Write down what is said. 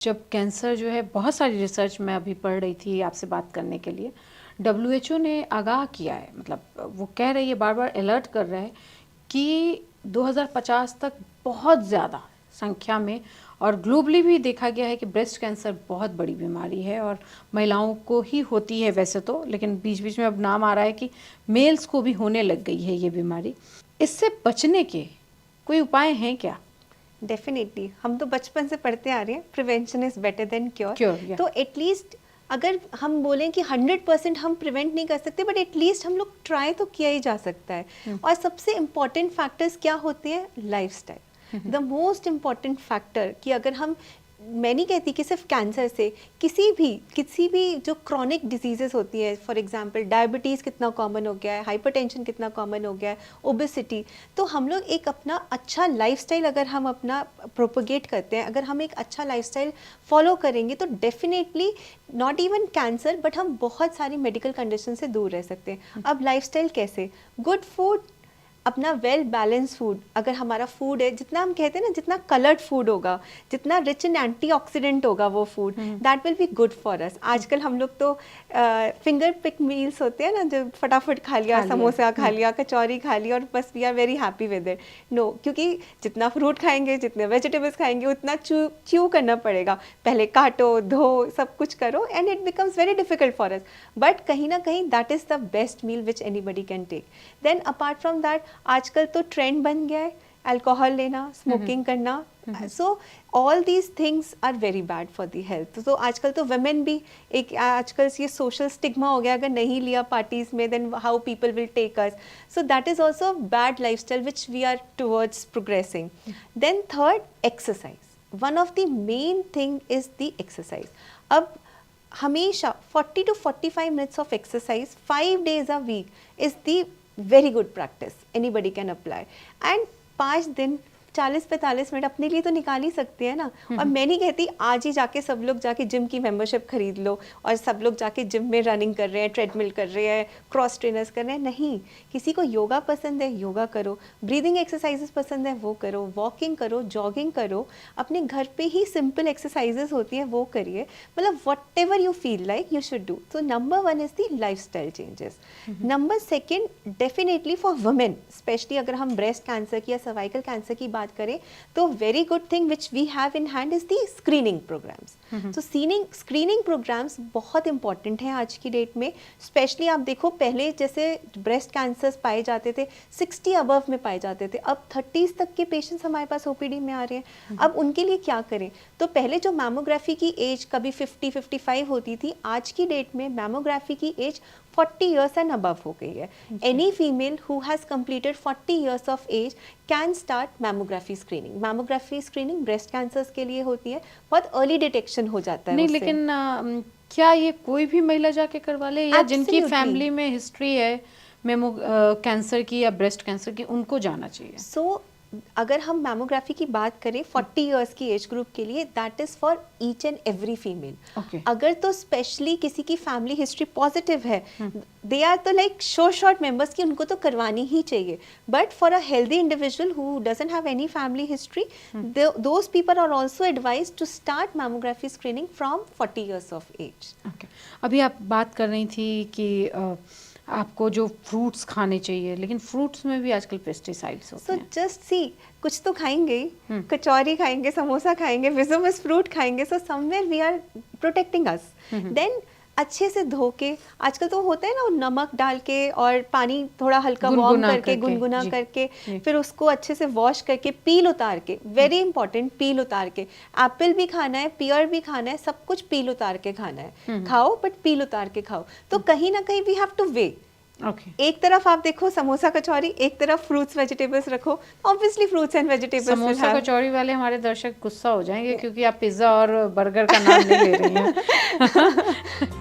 जब कैंसर जो है, बहुत सारी रिसर्च मैं अभी पढ़ रही थी आपसे बात करने के लिए, डब्ल्यूएचओ ने आगाह किया है, मतलब वो कह रही है, बार बार अलर्ट कर रहा है कि 2050 तक बहुत ज़्यादा संख्या में, और ग्लोबली भी देखा गया है कि ब्रेस्ट कैंसर बहुत बड़ी बीमारी है और महिलाओं को ही होती है वैसे तो, लेकिन बीच बीच में अब नाम आ रहा है कि मेल्स को भी होने लग गई है ये बीमारी। इससे बचने के कोई उपाय हैं क्या? डेफिनेटली, हम तो बचपन से पढ़ते आ रहे हैं, prevention is better than cure. Cure, तो एटलीस्ट अगर हम बोलें कि 100% हम प्रिवेंट नहीं कर सकते, बट एटलीस्ट हम लोग ट्राई तो किया ही जा सकता है। और सबसे इम्पॉर्टेंट फैक्टर्स क्या होते हैं? Lifestyle, the most important factor. कि अगर हम, मैं नहीं कहती कि सिर्फ कैंसर से, किसी भी जो क्रॉनिक डिजीजेस होती है, फॉर एग्जांपल डायबिटीज़ कितना कॉमन हो गया है, हाइपरटेंशन कितना कॉमन हो गया है, ओबेसिटी, तो हम लोग एक अपना अच्छा लाइफस्टाइल अगर हम अपना प्रोपोगेट करते हैं, अगर हम एक अच्छा लाइफस्टाइल फॉलो करेंगे, तो definitely not even cancer but हम बहुत सारी मेडिकल कंडीशन से दूर रह सकते हैं। अब लाइफस्टाइल कैसे? गुड फूड, अपना वेल बैलेंस फूड। अगर हमारा फूड है, जितना हम कहते हैं ना, जितना कलर्ड फूड होगा, जितना रिच इन एंटीऑक्सीडेंट होगा वो food, that will be good for us. आजकल हम लोग तो फिंगर पिक मील्स होते हैं ना, जो फटाफट खा लिया, समोसा खा लिया, कचौरी खा लिया और बस we are very happy with it. No, क्योंकि जितना फ्रूट खाएंगे, जितने वेजिटेबल्स खाएंगे, उतना च्यू करना पड़ेगा। पहले काटो, धो, सब कुछ करो, and it becomes very difficult for us. But कहीं ना कहीं that is the best meal which anybody can take. Then apart from that, आजकल तो ट्रेंड बन गया है अल्कोहल लेना, स्मोकिंग करना। So all these things are very bad for the health. तो आजकल तो वुमेन भी एक, आजकल ये सोशल स्टिग्मा हो गया, अगर नहीं लिया पार्टीज में, then how people will take us. So that is also bad life style which we are towards progressing. Then third, exercise. One of the main thing is the exercise. अब हमेशा 40 to 45 minutes of exercise 5 days a week is the very good practice anybody can apply. And 5 दिन 40-45 minute अपने लिए तो निकाल ही सकते हैं ना। और मैं नहीं कहती आज ही जाके सब लोग जाके जिम की मेंबरशिप खरीद लो और सब लोग जाके जिम में रनिंग कर रहे हैं, ट्रेडमिल कर रहे हैं, क्रॉस ट्रेनर्स कर रहे हैं। नहीं, किसी को योगा पसंद है, योगा करो, ब्रीदिंग एक्सरसाइजेस पसंद है, वो करो, वॉकिंग करो, जॉगिंग करो, अपने घर पे ही सिंपल एक्सरसाइजेस होती हैं वो करिए। मतलब whatever you feel like you should do. तो number 1 is the lifestyle changes. Number 2, definitely for women, specially अगर हम ब्रेस्ट कैंसर की या सर्वाइकल कैंसर की बात करें, तो very good thing which we have in hand is the screening programmes. तो स्क्रीनिंग प्रोग्राम्स बहुत इंपॉर्टेंट हैं आज की डेट में। स्पेशली आप देखो, पहले जैसे ब्रेस्ट कैंसर्स पाए जाते थे 60 अबव में पाए जाते थे, अब 30s तक के पेशेंट्स हमारे पास ओपीडी में आ रहे हैं। अब उनके लिए क्या करें? तो पहले जो मैमोग्राफी की एज कभी 50-55 होती थी, आज की डेट में मैमोग्राफी की एज 40 years and above हो गई है। Any female who has completed 40 years of age can start mammography screening. Mammography screening breast cancers के लिए होती है, बहुत early detection हो जाता है नहीं, उससे। लेकिन क्या ये कोई भी महिला जाके करवा ले, या जिनकी फैमिली में हिस्ट्री है कैंसर की या ब्रेस्ट कैंसर की, उनको जाना चाहिए? So, अगर हम मैमोग्राफी की बात करें 40 इयर्स की एज ग्रुप के लिए, that is for each and every female. अगर तो स्पेशली किसी की फैमिली हिस्ट्री पॉजिटिव है, दे आर तो लाइक शॉर्ट मेंबर्स की, उनको तो करवानी ही चाहिए। But for a healthy individual who doesn't have any family history, those people are also advise to start mammography screening from 40 years of age. अभी आप बात कर रही थी कि आपको जो फ्रूट्स खाने चाहिए, लेकिन फ्रूट्स में भी आजकल पेस्टिसाइड्स होते हैं। सो जस्ट सी, कुछ तो खाएंगे ही, कचौरी खाएंगे, समोसा खाएंगे, विजुमस फ्रूट खाएंगे, so somewhere we are protecting us. Then अच्छे से धो के, आजकल तो होता है ना, नमक डाल के और पानी थोड़ा हल्का वार्म करके, गुनगुना करके, फिर उसको अच्छे से वॉश करके, पील उतार के, वेरी इंपॉर्टेंट, पील उतार के। एप्पल भी खाना है, पियर भी खाना है, सब कुछ पील उतार के खाना है। खाओ बट पील उतार के खाओ। तो कहीं ना कहीं वी हैव टू वे। एक तरफ आप देखो समोसा कचौरी, एक तरफ फ्रूट्स वेजिटेबल्स रखो, obviously fruits and vegetables. Samosa kachori वाले हमारे दर्शक गुस्सा हो जाएंगे क्योंकि आप पिज्जा और बर्गर का नाम नहीं ले रही हैं।